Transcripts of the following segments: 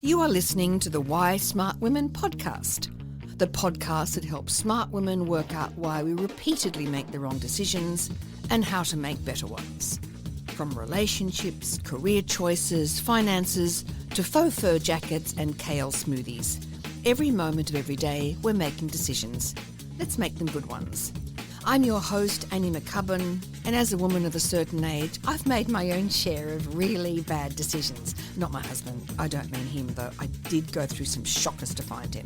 You are listening to the Why Smart Women podcast, the podcast that helps smart women work out why we repeatedly make the wrong decisions and how to make better ones. From relationships, career choices, finances, to faux fur jackets and kale smoothies. Every moment of every day, we're making decisions. Let's make them good ones. I'm your host, Annie McCubbin, and as a woman of a certain age, I've made my own share of really bad decisions. Not my husband, I don't mean him, though I did go through some shockers to find him.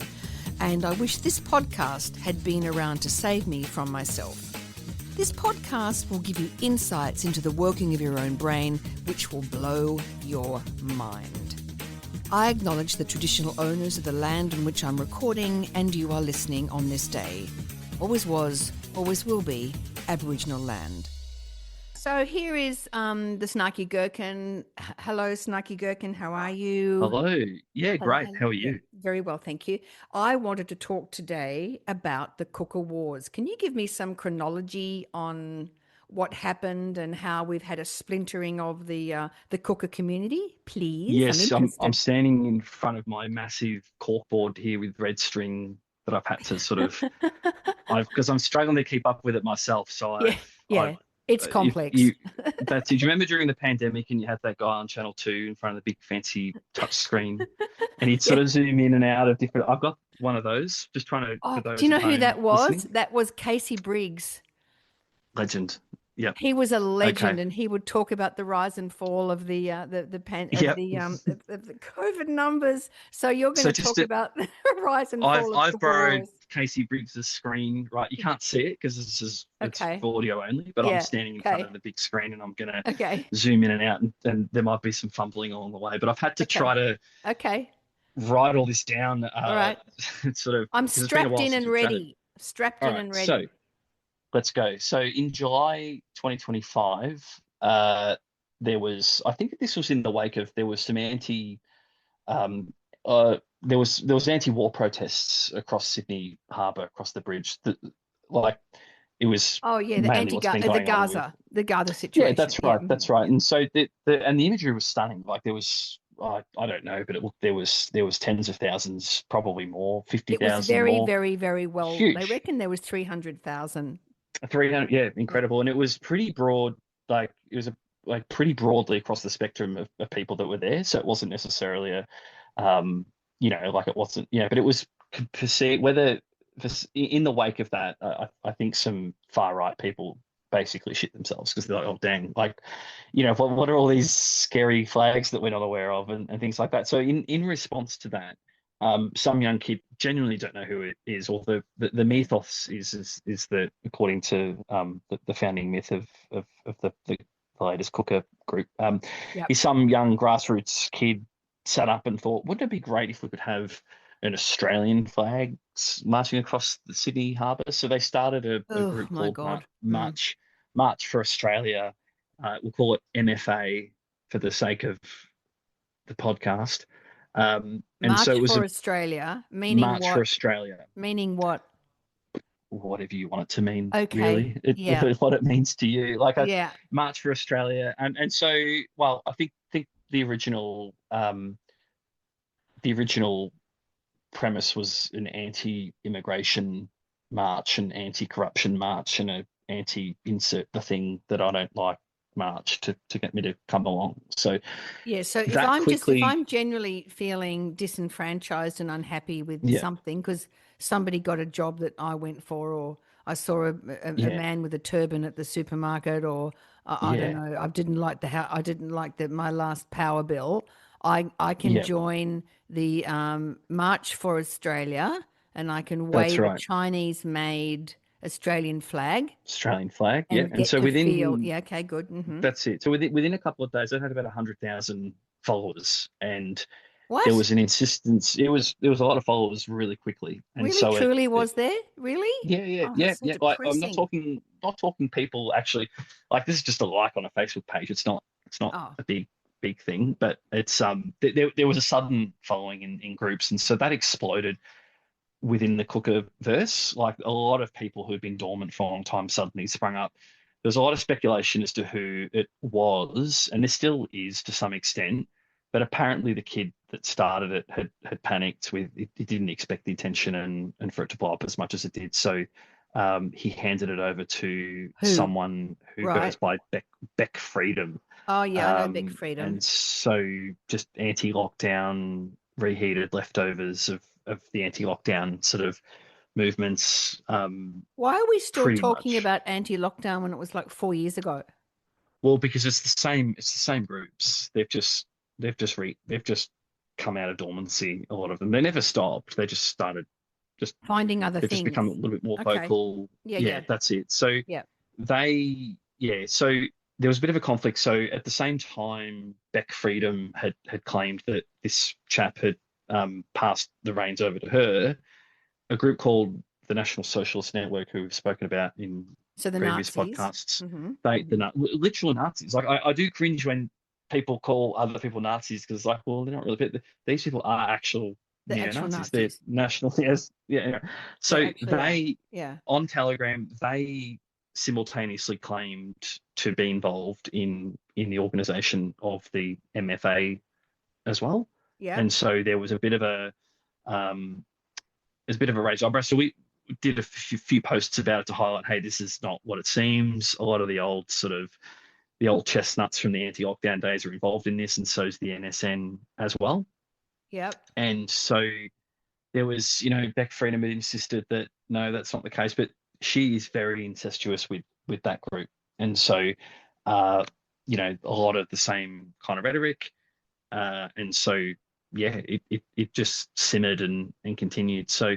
And I wish this podcast had been around to save me from myself. This podcast will give you insights into the working of your own brain, which will blow your mind. I acknowledge the traditional owners of the land on which I'm recording, and you are listening on this day. Always was, always will be Aboriginal land. So here is the Snarky Gherkin. Hello, Snarky Gherkin. How are you? Hello. Yeah, great. How are you? Very well, thank you. I wanted to talk today about the Cooker Wars. Can you give me some chronology on what happened and how we've had a splintering of the Cooker community, please? Yes, I'm I'm standing in front of my massive corkboard here with red string that I've had to sort of, because I'm struggling to keep up with it myself. So yeah. It's complex. Do you remember during the pandemic and you had that guy on Channel 2 in front of the big fancy touch screen and he'd sort of zoom in and out of different, I've got one of those, just trying to, for those do you know at who home that was? listening. That was Casey Briggs. Legend. Yep. He was a legend, Okay. and he would talk about the rise and fall of the COVID numbers. So you're going to talk about the rise and fall of I've Cooker borrowed Wars. Casey Briggs' screen, right? You can't see it because it's Okay. audio only, but I'm Yeah. standing in front of the big screen and I'm going to Okay. zoom in and out, and there might be some fumbling along the way. But I've had to try to write all this down. All right. It's sort of, I'm because it's been a strapped while in since and we've chatted. ready. Strapped All in right, and so ready. let's go. So in July 2025, I think this was in the wake of, there was some um, there was anti-war protests across Sydney Harbour, across the bridge. It was mainly what's been going on with the Gaza situation. that's right, that's right. And so the imagery was stunning. Like there was, I don't know, but there was tens of thousands, probably more, It was 50,000 very, more. very, very well. They Huge. reckon there was 300,000. 300, yeah, incredible. And it was pretty broad, like it was pretty broadly across the spectrum of people that were there. So it wasn't necessarily like it wasn't, but it was perceived, in the wake of that, I think some far right people basically shit themselves because they're like, oh dang, like, what are all these scary flags that we're not aware of and things like that. So in response to that, some young kid genuinely don't know who it is, or the mythos is that, according to the founding myth of the latest Cooker group, is some young grassroots kid sat up and thought, wouldn't it be great if we could have an Australian flag marching across the Sydney Harbour? So they started a group called March for Australia. We'll call it MFA for the sake of the podcast. And March so it was for a Australia, meaning March what? for Australia. Meaning what? Whatever you want it to mean, Okay. really. What it means to you. Like a March for Australia. And so, well, I think the original premise was an anti-immigration march, an anti-corruption march, and an anti-insert the thing that I don't like march to get me to come along. So so if I'm generally feeling disenfranchised and unhappy with something because somebody got a job that I went for, or I saw a man with a turban at the supermarket, or I don't know, I didn't like my last power bill, I can join the March for Australia, and I can wave a Chinese made Australian flag. And so okay, good. Mm-hmm. That's it. So within a couple of days, I had about 100,000 followers, and what? There was an insistence. There was a lot of followers really quickly, and really, so truly, was there really? Yeah. So Like, I'm not talking people actually. Like, this is just a like on a Facebook page. It's not a big thing, but it's there was a sudden following in groups, and so that exploded within the Cooker verse. Like, a lot of people who'd been dormant for a long time suddenly sprung up. There's a lot of speculation as to who it was, and there still is to some extent. But apparently the kid that started it had panicked with it, he didn't expect the attention and for it to blow up as much as it did. So he handed it over to Who? someone who goes Right. by Beck Freedom. Oh, yeah, I know Big Freedom. And so just anti-lockdown reheated leftovers of the anti-lockdown sort of movements, Why are we still pretty talking much. about anti-lockdown when it was like 4 years ago? Well, because it's the same groups. They've just come out of dormancy. A lot of them. They never stopped. They just started just Finding other they've just become a things. little bit more Okay. vocal. Yeah, Yeah, yeah, that's it. So yeah, so there was a bit of a conflict. So at the same time, Beck Freedom had claimed that this chap had passed the reins over to her. A group called the National Socialist Network, who we've spoken about in so the previous Nazis. podcasts, Hmm. literal Nazis. Like I do cringe when people call other people Nazis because like, well, they're not really. But these people are actual The neo actual Nazis. They're Nazis. national. Yes, yeah, yeah. They So actually are. they Yeah. on Telegram they simultaneously claimed to be involved in the organization of the MFA as well, Yeah. and so there was a bit of a um, there's a bit of a rage eyebrow. So we did a few posts about it to highlight, hey, this is not what it seems. A lot of the old chestnuts from the anti-lockdown days are involved in this, and so is the NSN as well. Yep. And so there was, Beck Freedom had insisted that no, that's not the case, but she is very incestuous with that group, and so uh, a lot of the same kind of rhetoric, and so yeah, it just simmered and continued. So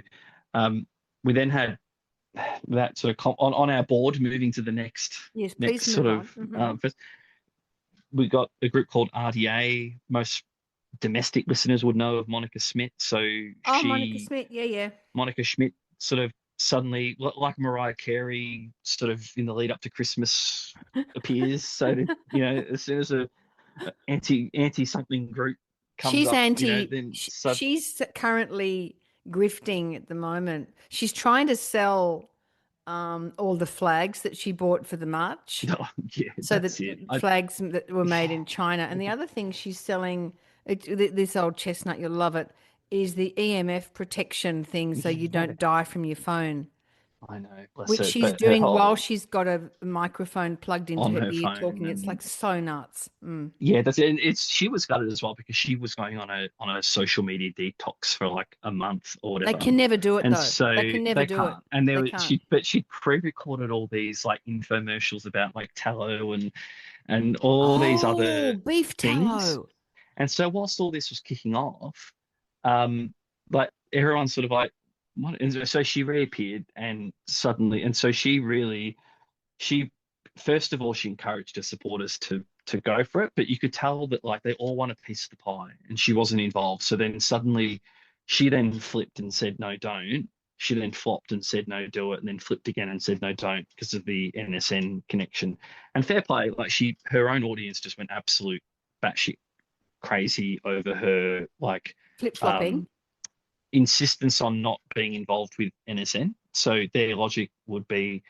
we then had that sort of on our board moving to the Yes, next please sort move of on. Hmm. we got a group called RDA. Most domestic listeners would know of Monica Schmidt. So Oh, Monica she Smith. Yeah, yeah. Monica Schmidt sort of suddenly, like Mariah Carey, sort of in the lead up to Christmas appears. So that, as soon as a anti something group comes She's up, anti, then so she's currently grifting at the moment. She's trying to sell all the flags that she bought for the march. oh, yeah, So that's the it. flags that were made in China. And the other thing she's selling, this old chestnut, you'll love it, is the EMF protection thing so you Yeah, don't die from your phone, I know, bless which her. she's But her doing while whole she's got a microphone plugged into on her her ear phone talking. It's like and so nuts. Mm. yeah, that's it. And it's she was gutted as well because she was going on a social media detox for like a month or They whatever. can never do it And though. so They can never they do it. can't. And there They was can't. she pre-recorded all these like infomercials about like tallow and all these Oh, other beef things. tallow. And so whilst all this was kicking off, like everyone's sort of like, what? And so she reappeared and suddenly, and so she first of all she encouraged her supporters to go for it, but you could tell that like they all want a piece of the pie, and she wasn't involved. So then suddenly, she then flipped and said no, don't. She then flopped and said no, do it, and then flipped again and said no, don't, because of the NSN connection. And fair play, like her own audience just went absolute batshit crazy over her like Flip-flopping. um, insistence on not being involved with NSN. So their logic would be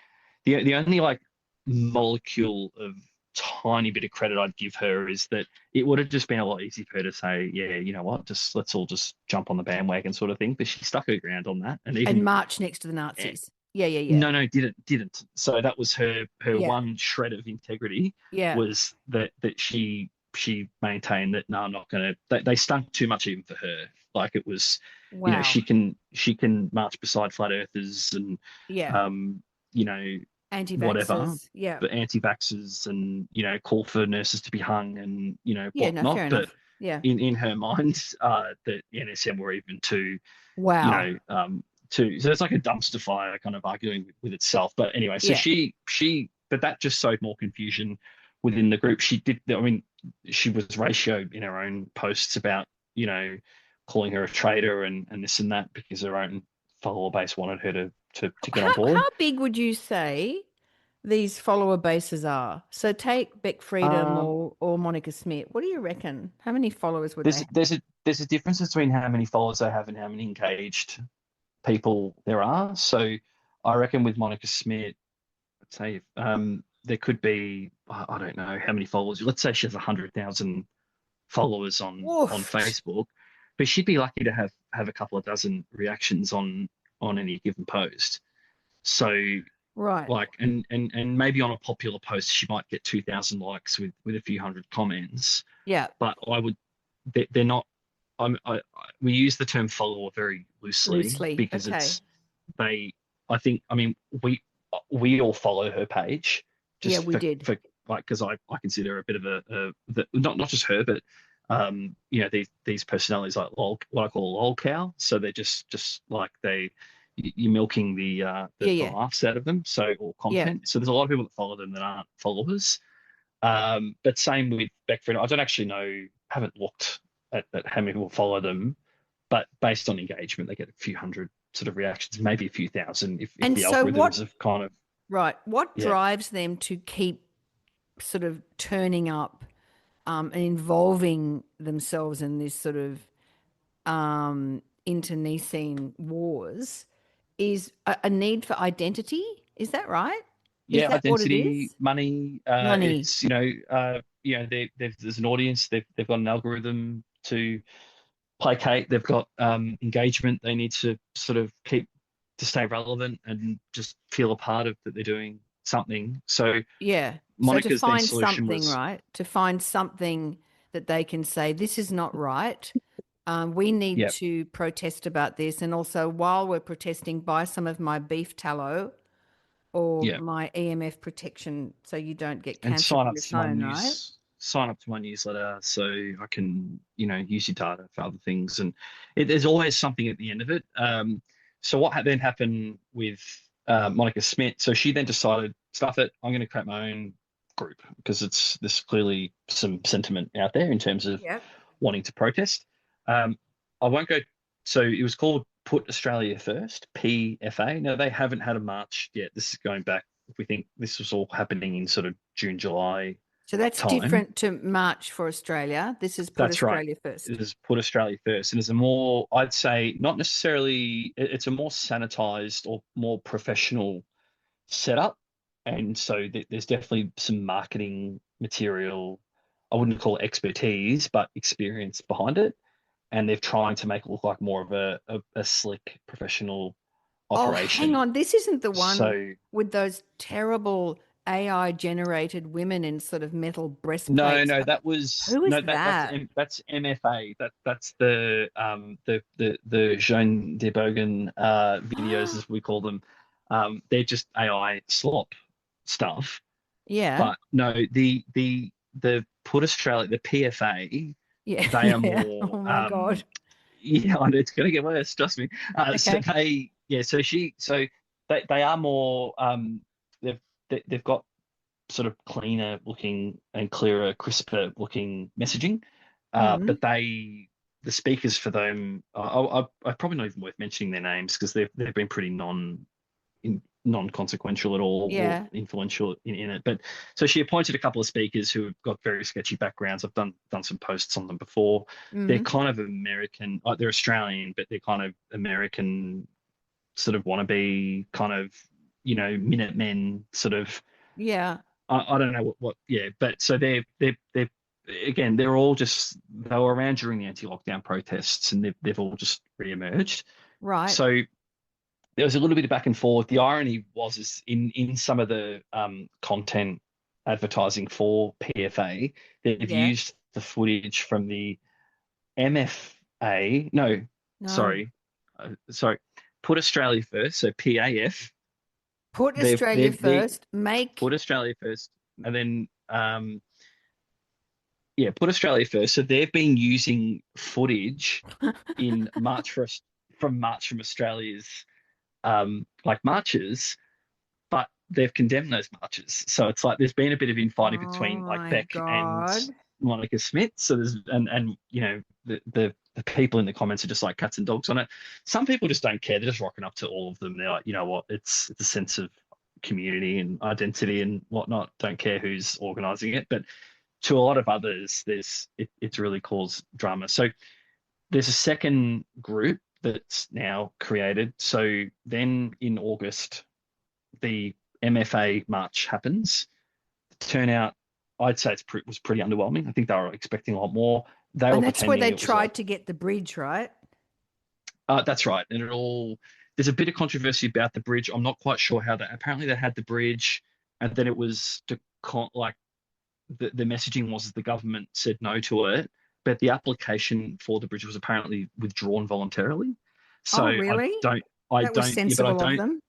the only like molecule of tiny bit of credit I'd give her is that it would have just been a lot easier for her to say, yeah, you know what, just let's all just jump on the bandwagon sort of thing. But she stuck her ground on that, and And even march next to the Nazis. Yeah, yeah, yeah. no, didn't. So that was her Yeah, one shred of integrity yeah. was that she maintained that no, I'm not gonna. They stunk too much even for her. Like it was, Wow. she can march beside flat earthers and Yeah. um, whatever, Anti-vaxxers. Yeah. but anti-vaxxers and call for nurses to be hung and Yeah, no, whatnot. fair But enough. Yeah. in her mind, the NSM were even too you Wow. know, so it's like a dumpster fire kind of arguing with itself. But anyway, so Yeah. but that just sowed more confusion within the group. She did, I mean, she was ratio in her own posts about, calling her a traitor and this and that because her own follower base wanted her to get on How board. big would you say these follower bases are? So take Beck Freedom Um, or Monica Smith. What do you reckon? How many followers would they there's have? there's a difference between how many followers they have and how many engaged people there are. So I reckon with Monica Smith, let's say there could be I don't know how many followers. Let's say she has 100,000 followers on Woof. Facebook. but she'd be lucky to have a couple of dozen reactions on any given post. So Right. like, and maybe on a popular post she might get 2,000 likes with a few hundred comments. Yeah. But they're not. We use the term follower very loosely Loosely. because Okay. they. I think. I mean, we all follow her page Yeah, just we did. for like, because I consider her a bit of not just her, but these personalities like lol, what I call a lol cow. So they're just like you're milking Yeah, the yeah. laughs out of them, so, or Yeah. content. So there's a lot of people that follow them that aren't followers. But same with Beckford. I don't actually know, haven't looked at how many people follow them, but based on engagement, they get a few hundred sort of reactions, maybe a few thousand if And the so algorithms what, have kind of, right, what yeah. drives them to keep sort of turning up and involving themselves in this sort of internecine wars is a need for identity? Is that right? Is Yeah, that what it identity, is? money. Money. It's there's an audience. They've got an algorithm to placate. They've got engagement. They need to sort of keep to stay relevant and just feel a part of that they're doing something. So Yeah. So to Monica's then find solution something, was, right? To find something that they can say, this is not right. We need yeah, to protest about this. And also, while we're protesting, buy some of my beef tallow or yeah, my EMF protection so you don't get and cancer on your phone, right? sign up to my newsletter so I can use your data for other things, and there's always something at the end of it. So what then happened with Monica Smith? So she then decided, stuff it, I'm going to create my own group because there's clearly some sentiment out there in terms of Yep. wanting to protest. Um, I won't go. So it was called Put Australia First, PFA. Now they haven't had a march yet. This is going back. We think this was all happening in sort of June, July So that's time. different to March for Australia. This is Put That's right. Australia First. It is Put Australia First, and it's a more, I'd say, not necessarily. It's a more sanitized or more professional setup, and so there's definitely some marketing material. I wouldn't call it expertise, but experience behind it, and they're trying to make it look like more of a slick professional Oh, hang operation. on. This isn't the one So with those terrible AI generated women in sort of metal no, breastplates. no, that was Who is no, that? that's MFA. That's the Jean de Bogan videos, as we call them. They're just AI slop stuff. Yeah. But no, the Put Australia, the PFA, Yeah. they are Yeah. more Oh my God. yeah, I know it's gonna get worse, trust me. So Okay. they are more they've they've got sort of cleaner looking and clearer, crisper looking messaging. Mm. But the speakers for them, I probably not even worth mentioning their names because they've been pretty non-consequential at all or Yeah. influential in it. But so she appointed a couple of speakers who have got very sketchy backgrounds. I've done some posts on them before. They're Mm. kind of American, they're Australian, but they're kind of American sort of wannabe kind of Minutemen sort of. Yeah. I don't know yeah, but so they're again, they're all just, they were around during the anti-lockdown protests and they've all just re-emerged. Right. So there was a little bit of back and forth. The irony was is in some of the content advertising for PFA, they've Yeah. used the footage from the MFA. No, No. sorry, Put Australia First. So PAF. Put Australia They first. Make. Put Australia First, and then yeah, Put Australia First. So they've been using footage in March for from March from Australia's like marches, but they've condemned those marches. So it's like there's been a bit of infighting Oh between like my Beck and God. Monica Smith. So there's and the people in the comments are just like cats and dogs on it. Some people just don't care. They're just rocking up to all of them. They're like, you know what? It's a sense of community and identity and whatnot. Don't care who's organizing it. But to a lot of others, it's really caused drama. So there's a second group that's now created. So then in August, the MFA march happens. The turnout, I'd say was pretty underwhelming. I think they were expecting a lot more. they were And that's where pretending they it was tried like, to get the bridge, right? that's right. And there's a bit of controversy about the bridge. I'm not quite sure how apparently they had the bridge, and then it was like the messaging was the government said no to it, but the application for the bridge was apparently withdrawn voluntarily. So Oh, really? I That was don't, yeah, but I sensible of don't, them.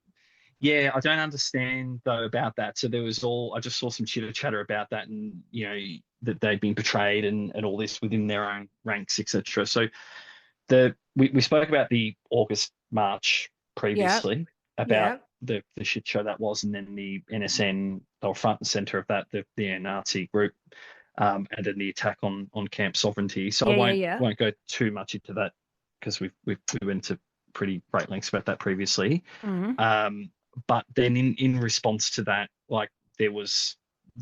yeah, I don't understand though about that. So I just saw some chitter chatter about that, and that they'd been betrayed and all this within their own ranks, etc. So we spoke about the August march Yeah, previously about yeah, the shit show that was, and then the NSN, they were front and center of that, the Nazi group, and then the attack on camp sovereignty. So I yeah, yeah, won't yeah. won't go too much into that because we went to pretty great lengths about that previously. Mm-hmm. But then in response to that, like there was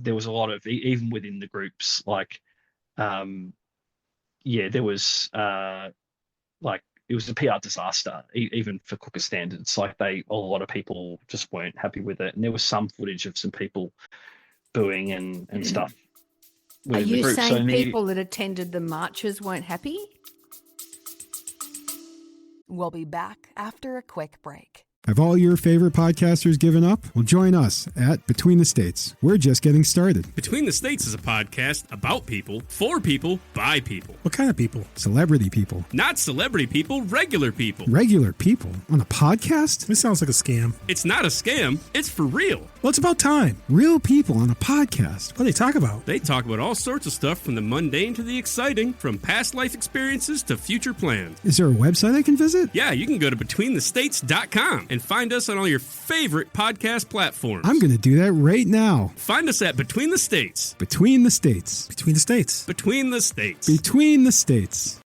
a lot of even within the groups, like there was like it was a PR disaster, even for Cooker standards. Like a lot of people just weren't happy with it, and there was some footage of some people booing and stuff Are within the you group. So saying people that attended the marches weren't happy? We'll be back after a quick break. Have all your favorite podcasters given up? Well, join us at Between the States. We're just getting started. Between the States is a podcast about people, for people, by people. What kind of people? Celebrity people. Not celebrity people, regular people. Regular people? On a podcast? This sounds like a scam. It's not a scam, it's for real. Well, it's about time. Real people on a podcast. What do they talk about? They talk about all sorts of stuff from the mundane to the exciting, from past life experiences to future plans. Is there a website I can visit? Yeah, you can go to betweenthestates.com and find us on all your favorite podcast platforms. I'm going to do that right now. Find us at Between the States. Between the States. Between the States. Between the States. Between the States.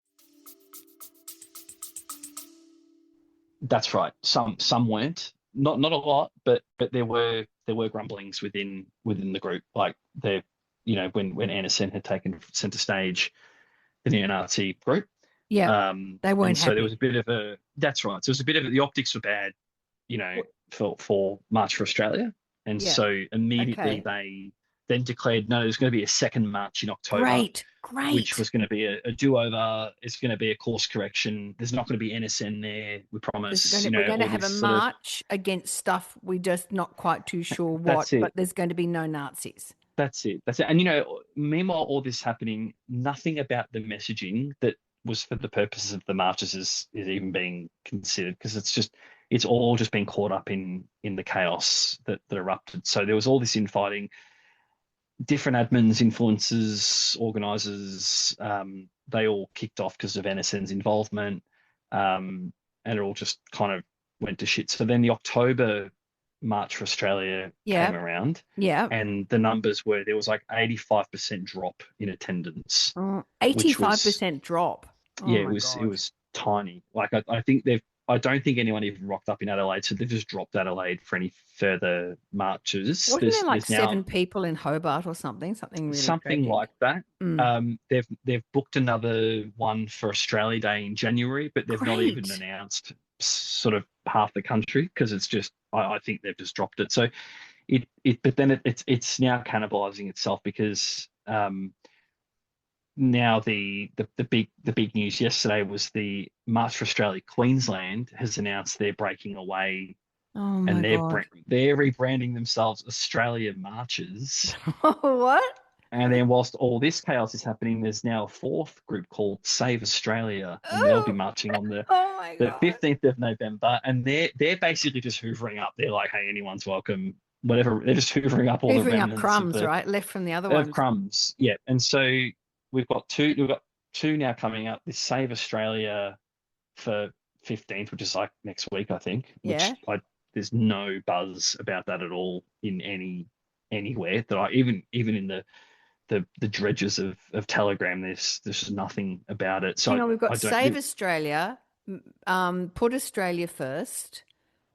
that's right. Some weren't. Not a lot, but there were grumblings within the group. Like when Anderson had taken center stage in the Nazi group. Yeah, they weren't and so happy. there was a bit of a. That's right. So it was a bit of the optics were bad, for March for Australia, and Yeah. so immediately Okay. they then declared no, there's going to be a second march in October. Great. Which was going to be a do-over. It's going to be a course correction. There's not going to be NSN there. We promise. We're going to all have a this sort of- march against stuff we're just not quite too sure That's what, it. but there's going to be no Nazis. That's it. And meanwhile, all this happening, nothing about the messaging that was for the purposes of the marches is even being considered, because it's all just been caught up in the chaos that erupted. So there was all this infighting. Different admins, influencers, organisers, they all kicked off because of NSN's involvement, and it all just kind of went to shit. So then the October March for Australia came around, and the numbers were, there was like 85% drop in attendance. 85% drop. Oh Yeah, my it God. was tiny. Like I don't think anyone even rocked up in Adelaide, so they've just dropped Adelaide for any further marches. Wasn't there like there's now 7 people in Hobart or something? Something really something tragic. like that. Mm. They've booked another one for Australia Day in January, but they've not even Great. announced sort of half the country, because it's just I think they've just dropped it. So but then it's now cannibalizing itself, because now the big news yesterday was the March for Australia Queensland has announced they're breaking away, Oh my and God. they're rebranding themselves Australia Marches. What? And then whilst all this chaos is happening, there's now a fourth group called Save Australia, and they'll be marching on the Oh my God. 15th of November, and they're basically just hoovering up. They're like, hey, anyone's welcome, whatever. They're just hoovering up all the Hoovering up remnants crumbs, of the, right? Left from the other of ones. crumbs. Yeah, and so we've got two now coming up. This Save Australia for 15th, which is like next week, I think. Yeah. Which there's no buzz about that at all in anywhere that I even in the dredges of Telegram. There's just nothing about it. So We've got I don't Save think- Australia, Put Australia First,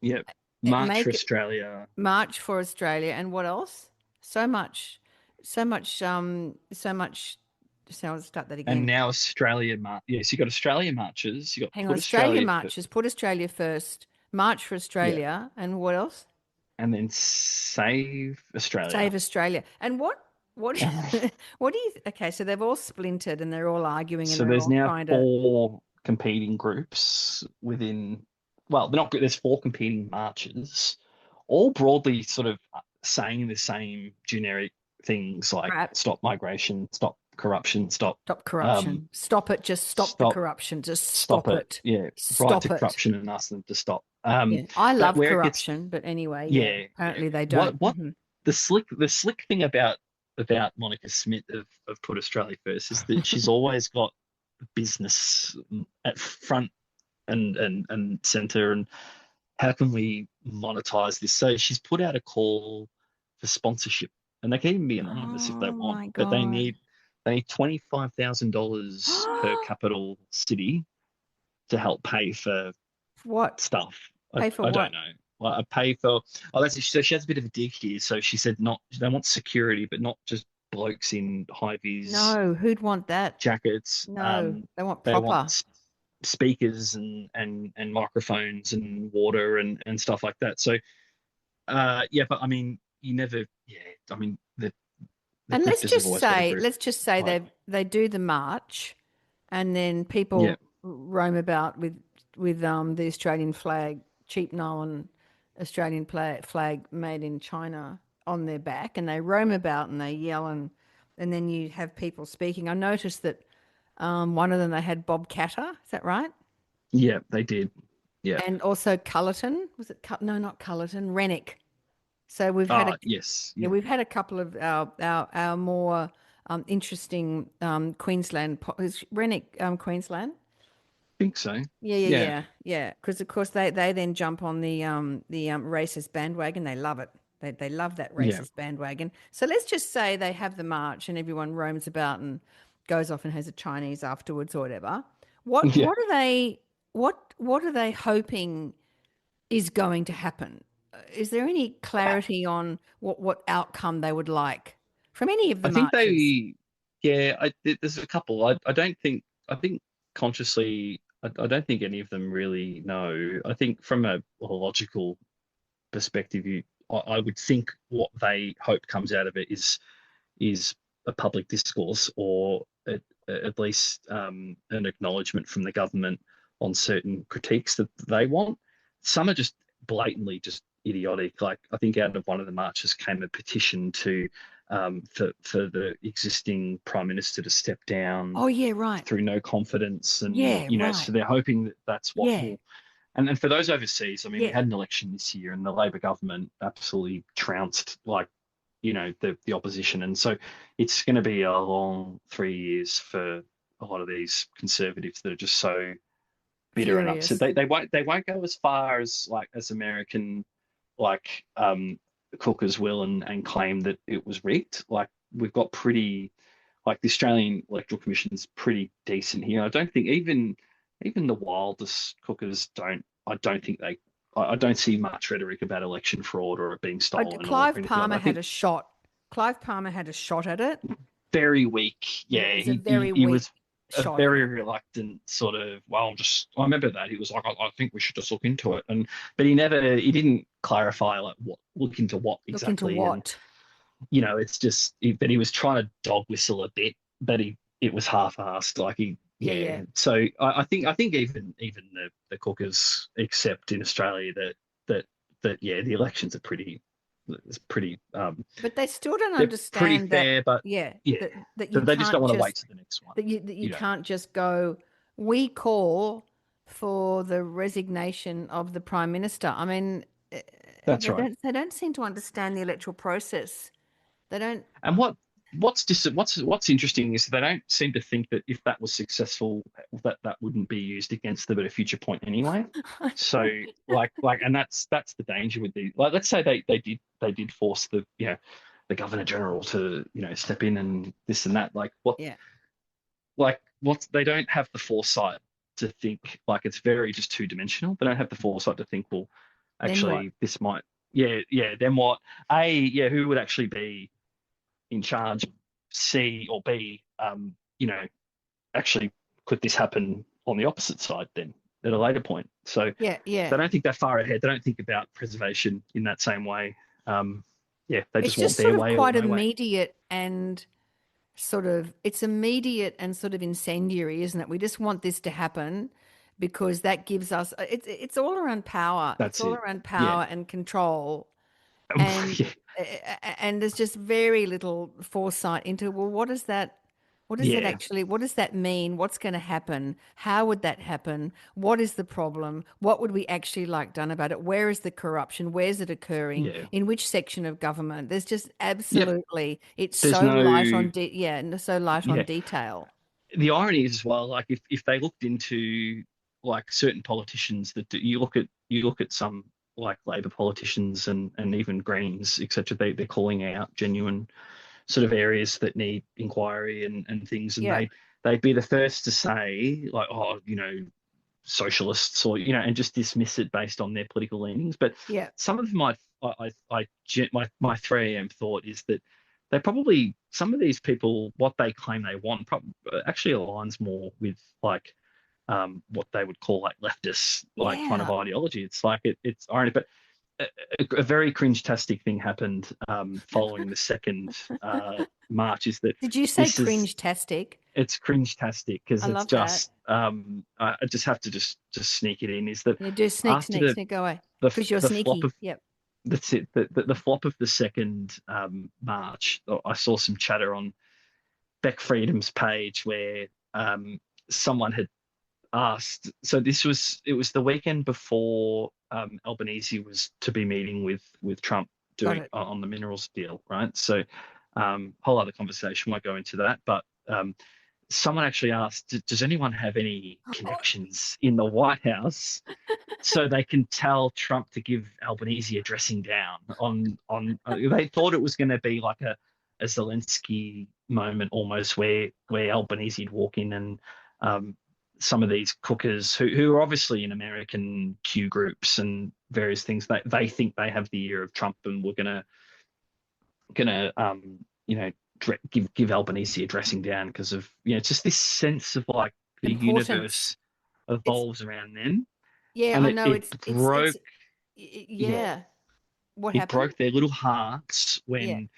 Yeah, March make for it- Australia. March for Australia, and what else? So much. So I'll start that again. And now Australia March. Yes, you got Australia marches. You got Hang Put on, Australia Fir- marches, Put Australia First, March for Australia, and what else? and then Save Australia. Save Australia. And what What what do you okay, so they've all splintered and they're all arguing and So they're there's all now trying to 4 competing groups within. Well, they're not. There's 4 competing marches, all broadly sort of saying the same generic things like Crap. stop migration, stop corruption, stop corruption. Stop it, just stop the stop corruption. Just stop it. Yeah, right Stop to it. corruption and ask them to stop. Yeah. I But love where it gets, corruption, but anyway, yeah, apparently they what don't. Mhm. the slick thing about Monica Smith of Put Australia First is that she's always got business at front and center, and how can we monetize this? So she's put out a call for sponsorship, and they can even be anonymous if they Oh my want, but they God. need $25,000 per capital city to help pay for What? stuff. Pay for I what? don't know. Well, I pay for. Oh, so she has a bit of a dig here. So she said not. They want security, but not just blokes in high vis No, who'd want that? jackets. No, they want They proper. want speakers and microphones and water and stuff like that. So, yeah, but I mean, you never. Yeah, I mean the And grifters have always got a group. let's just say Like, they do the march, and then people Yeah. roam about with the Australian flag, cheap known Australian flag made in China on their back, and they roam about and they yell and then you have people speaking. I noticed that one of them they had Bob Catter, is that right? yeah, they did. Yeah. And also Cullerton, was it? No, not Cullerton, Rennick. So we've had Yes. yeah, we've had a couple of our more interesting Queensland. Is Rennick Queensland? I think so. Yeah. Because of course they then jump on the racist bandwagon. They love it. They love that racist bandwagon. So let's just say they have the march and everyone roams about and goes off and has a Chinese afterwards or whatever. What Yeah. what are they hoping is going to happen? Is there any clarity on what outcome they would like from any of the I think marches? there's a couple. I don't think, I think consciously, I don't think any of them really know. I think from a logical perspective, I would think what they hope comes out of it is a public discourse or at least an acknowledgement from the government on certain critiques that they want. Some are just blatantly just idiotic. Like I think out of one of the marches came a petition to for the existing prime minister to step down. Oh yeah, right. Through no confidence, and Yeah, right. so they're hoping that that's what Yeah. will. And for those overseas, I mean, we Yeah. had an election this year, and the Labor government absolutely trounced the opposition, and so it's going to be a long 3 years for a lot of these conservatives that are just so bitter and Furious. upset. They won't go as far as as American cookers will and claim that it was rigged. Like we've got pretty, like the Australian Electoral Commission's pretty decent here. I don't think even the wildest cookers don't. I don't think they. I don't see much rhetoric about election fraud or it being stolen. Clive Palmer had a shot. Clive Palmer had a shot at it. Very weak. Yeah, It was a very he weak was a shot. very reluctant sort of. Well, I remember that he was like, I think we should just look into it, but he didn't clarify look into what exactly. Look into what? And, it's just, but he was trying to dog whistle a bit, but it was half-assed. Like Yeah. So I think even the cookers accept in Australia that the elections are pretty. It's pretty. But they still don't they're understand pretty that. fair, but that they you just don't want to can't wait to the next one. that you can't just go. We call for the resignation of the prime minister. I mean, That's right. They don't seem to understand the electoral process. They don't. And what's interesting is they don't seem to think that if that was successful, that wouldn't be used against them at a future point anyway. So and that's the danger with the let's say they did force the Governor General to step in and this and that. They don't have the foresight to think, it's very just two-dimensional. They don't have the foresight to think, well, actually this might then what? Who would actually be in charge? C or B, actually could this happen on the opposite side then at a later point? So Yeah. they don't think that far ahead. They don't think about preservation in that same way. they It's just want just their sort of way or quite no way. immediate and it's immediate and sort of incendiary, isn't it? We just want this to happen because that gives us it's all around power. It's That's all it. around Yeah. power and control. And Yeah. and there's just very little foresight into, well, what does that Yeah. actually, what does that mean? What's going to happen? How would that happen? What is the problem? What would we actually like done about it? Where is the corruption? Where's it occurring? Yeah. In which section of government? There's just Yep. absolutely, it's There's so light no, on so light on yeah. detail. The irony is as well, like if they looked into like certain politicians you look at some like Labor politicians and even Greens, etc. They're calling out genuine sort of areas that need inquiry and things, and Yeah. they'd be the first to say like, oh, socialists or and just dismiss it based on their political leanings. But Yeah. some of my 3 a.m. thought is that they probably, some of these people, what they claim they want actually aligns more with like what they would call like leftist like kind of Yeah. ideology. It's like it's ironic, but a very cringe-tastic thing happened following the second march. Is that Did you say this is cringe-tastic? it's cringe-tastic because I it's love that. just I just have to just sneak it in. Is that Yeah, do after sneak, go away. Because you're the flop sneaky. of Yep. that's it the flop of the second march, I saw some chatter on Beck Freedom's page where someone had asked. So it was the weekend before Albanese was to be meeting with Trump Got doing it. on the minerals deal, right? So whole other conversation, won't go into that, but someone actually asked, does anyone have any connections in the White House so they can tell Trump to give Albanese a dressing down they thought it was going to be like a Zelensky moment almost where Albanese would walk in and some of these cookers who are obviously in American Q groups and various things, they think they have the ear of Trump and we're gonna give Albanese a dressing down because of it's just this sense of like the Importance. universe evolves around them. Yeah, And I know it broke yeah yeah. What it happened? broke their little hearts Yeah. when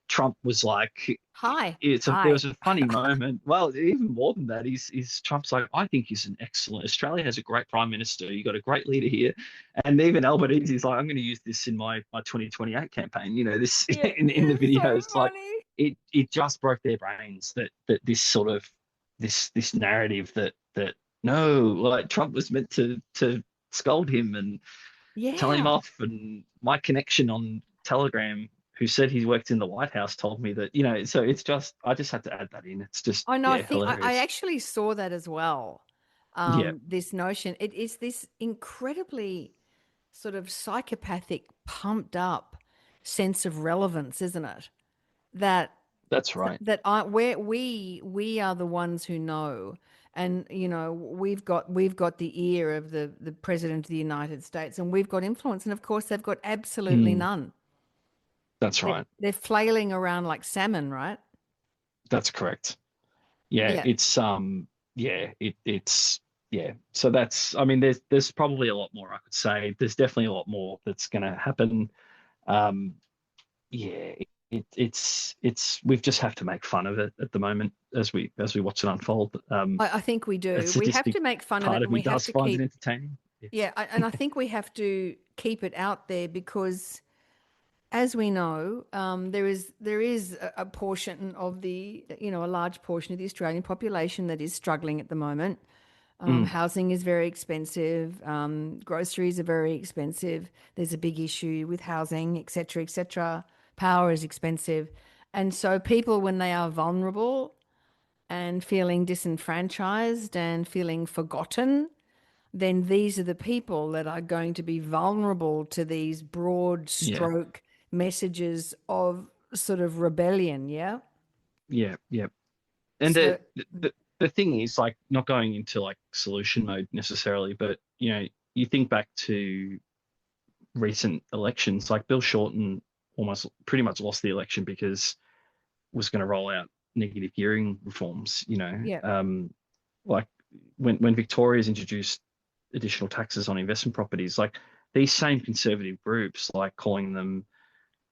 Trump was like, Hi. there was a funny moment. Well, even more than that, is Trump's like, I think he's an excellent. Australia has a great prime minister. You got a great leader here, and even Albanese's like, I'm going to use this in my 2028 campaign. This Yeah, in the it's so videos, like funny. it just broke their brains that this sort of this narrative that no, like Trump was meant to scold him and tell him Yeah. off, and my connection on Telegram who said he worked in the White House told me that, so it's just, I just had to add that in. It's just, I know. I yeah, think I hilarious. actually saw that as well. Yeah, This notion, it is this incredibly sort of psychopathic, pumped up sense of relevance, isn't it? That that's right. we are the ones who know, and we've got the ear of the president of the United States, and we've got influence, and of course they've got absolutely Mm, none. that's right. They're flailing around like salmon, right? That's correct. Yeah, Yeah. it's yeah. So that's, I mean, there's probably a lot more I could say. There's definitely a lot more that's going to happen. Um, yeah, it's we just have to make fun of it at the moment as we watch it unfold. I think we A do. We have sadistic to make fun of part it, of and me we have does to find it keep. entertaining. Yeah. Yeah, and I think we have to keep it out there because, as we know, there is a portion of a large portion of the Australian population that is struggling at the moment. Mm, Housing is very expensive. Groceries are very expensive. There's a big issue with housing, etc., etc. Power is expensive, and so people, when they are vulnerable and feeling disenfranchised and feeling forgotten, then these are the people that are going to be vulnerable to these broad yeah. stroke messages of sort of rebellion. Yeah. Yeah, yeah. And So, the thing is, like, not going into like solution mode necessarily, but you think back to recent elections, like Bill Shorten almost pretty much lost the election because was going to roll out negative gearing reforms. yeah, Like when Victoria's introduced additional taxes on investment properties, like these same conservative groups, like calling them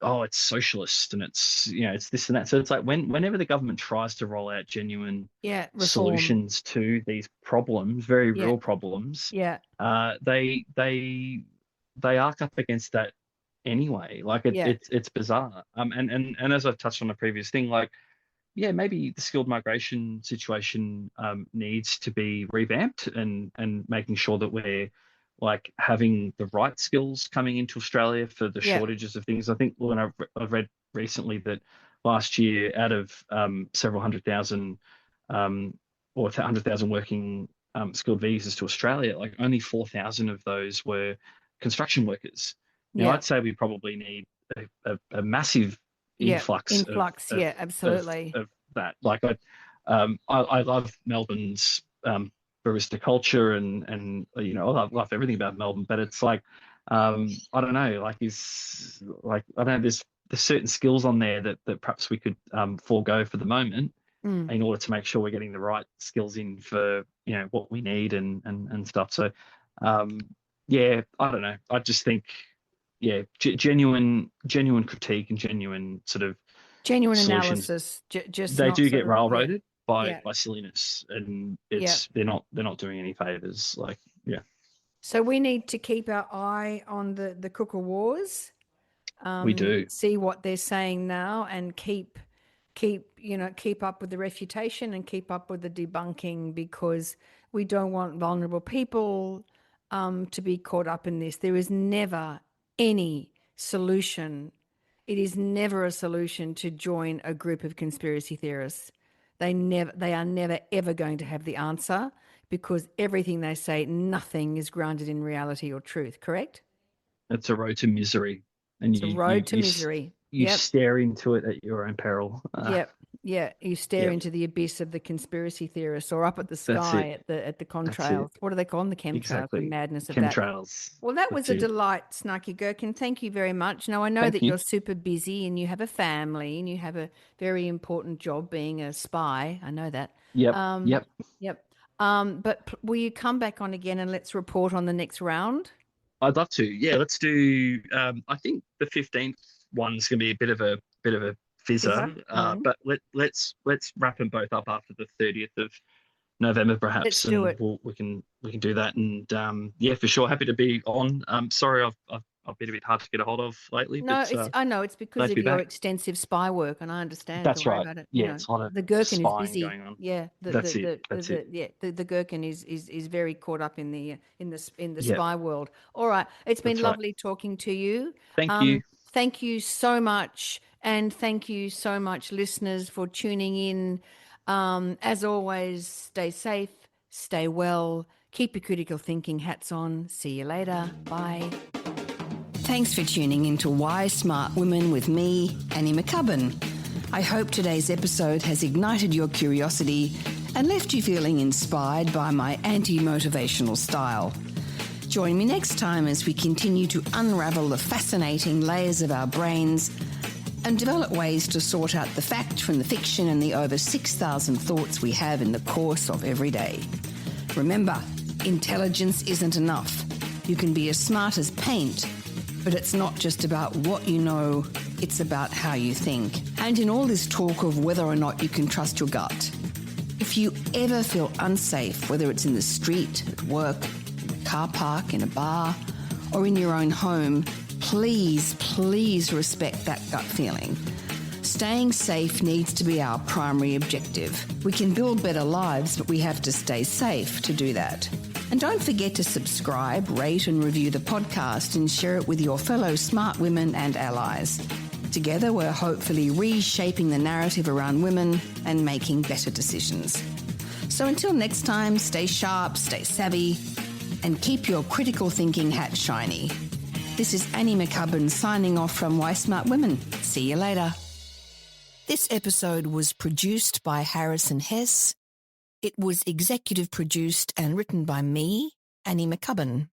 oh, it's socialist and it's, it's this and that. So it's like whenever the government tries to roll out genuine Reform. solutions to these problems, very Yeah. real problems, Yeah. they arc up against that anyway. Like it's bizarre. And as I've touched on the previous thing, like, yeah, maybe the skilled migration situation needs to be revamped and making sure that we're like having the right skills coming into Australia for the shortages of things. I think when I've read recently that last year, out of several 100,000 or 100,000 working skilled visas to Australia, like only 4,000 of those were construction workers. Now, I'd say we probably need a massive influx. Absolutely. Of that. Like I love Melbourne's barista culture and I love everything about Melbourne, but it's like I don't know, like I don't know, there's certain skills on there that perhaps we could forego for the moment in order to make sure we're getting the right skills in for what we need and stuff. So I don't know. I just think genuine critique and genuine sort of genuine solutions. Analysis. Just they do get sort of, railroaded by silliness, and they're not doing any favors. Like So we need to keep our eye on the Cooker Wars. We do see what they're saying now, and keep up with the refutation and keep up with the debunking, because we don't want vulnerable people to be caught up in this. There is never any solution. It is never a solution to join a group of conspiracy theorists. They are never ever going to have the answer, because everything they say, nothing is grounded in reality or truth. Correct? It's a road to misery, and it's a road to misery. You stare into it at your own peril. You stare into the abyss of the conspiracy theorists, or up at the sky at the contrails. What do they call them? The chemtrails. Exactly. The madness of chemtrails. That. Well, that was a delight, Snarky Gherkin. Thank you very much. Now, I know that you're super busy and you have a family and you have a very important job being a spy. I know that. Yep. But will you come back on again and let's report on the next round? I'd love to. Yeah, let's do. I think the 15th one's going to be a bit of a fizzer. But let's wrap them both up after the 30th of November, perhaps. Let's do it. We can do that. And for sure, happy to be on. Sorry, I've been a bit hard to get a hold of lately. No, but, I know it's because of your extensive spy work, and I understand. That's right. About it. It's a lot of the Gherkin is busy. going on. Yeah, That's it. Yeah, the Gherkin is very caught up in the spy world. All right, it's been lovely talking to you. Thank you. Thank you so much, and thank you so much, listeners, for tuning in. As always, stay safe, stay well, keep your critical thinking hats on. See you later. Bye. Thanks for tuning into Why Smart Women with me, Annie McCubbin. I hope today's episode has ignited your curiosity and left you feeling inspired by my anti-motivational style. Join me next time as we continue to unravel the fascinating layers of our brains and develop ways to sort out the fact from the fiction and the over 6,000 thoughts we have in the course of every day. Remember, intelligence isn't enough. You can be as smart as paint, but it's not just about what you know, it's about how you think. And in all this talk of whether or not you can trust your gut, if you ever feel unsafe, whether it's in the street, at work, in a car park, in a bar, or in your own home, please respect that gut feeling. Staying safe needs to be our primary objective. We can build better lives, but we have to stay safe to do that. And don't forget to subscribe, rate and review the podcast and share it with your fellow smart women and allies. Together, we're hopefully reshaping the narrative around women and making better decisions. So until next time, stay sharp, stay savvy, and keep your critical thinking hat shiny. This is Annie McCubbin signing off from Why Smart Women. See you later. This episode was produced by Harrison Hess. It was executive produced and written by me, Annie McCubbin.